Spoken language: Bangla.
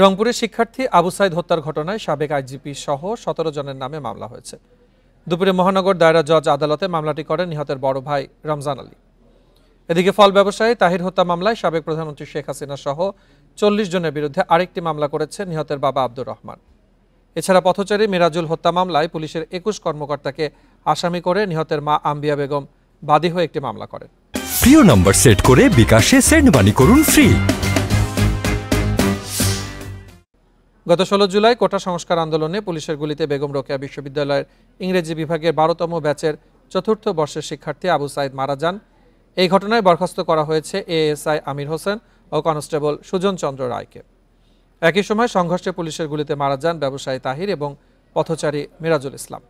রংপুরের শিক্ষার্থী আবু সাইদ হত্যার ঘটনায় সাবেক আইজিপি সহ ১৭ জনের নামে মামলা হয়েছে। দুপুরে মহানগর দায়রা জজ আদালতে মামলাটি করেন নিহতের বড় ভাই রমজান আলী। এদিকে ফল ব্যবসায়ী তাহির হত্যা মামলায় সাবেক প্রধানমন্ত্রী শেখ হাসিনা সহ ৪০ জনের বিরুদ্ধে আরেকটি মামলা করেছে নিহতের বাবা আব্দুর রহমান। এছাড়া পথচারী মিরাজুল হত্যা মামলায় পুলিশের ২১ কর্মকর্তাকে আসামি করে নিহতের মা আম্বিয়া বেগম বাদী হয়ে একটি মামলা করেন। প্রিয় নাম্বার সেট করে বিকাশে সেন্ড মানি করুন ফ্রি। গত ১৬ জুলাই কোটা সংস্কার আন্দোলনে পুলিশের গুলিতে বেগম রোকেয়া বিশ্ববিদ্যালয়ের ইংরেজি বিভাগের ১২তম ব্যাচের চতুর্থ বর্ষের শিক্ষার্থী আবু সাইদ মারা যান। এই ঘটনায় বরখাস্ত করা হয়েছে এএসআই আমির হোসেন ও কনস্টেবল সুজন চন্দ্র রায়কে। একই সময় সংঘর্ষে পুলিশের গুলিতে মারা যান ব্যবসায়ী তাহির এবং পথচারী মিরাজুল ইসলাম।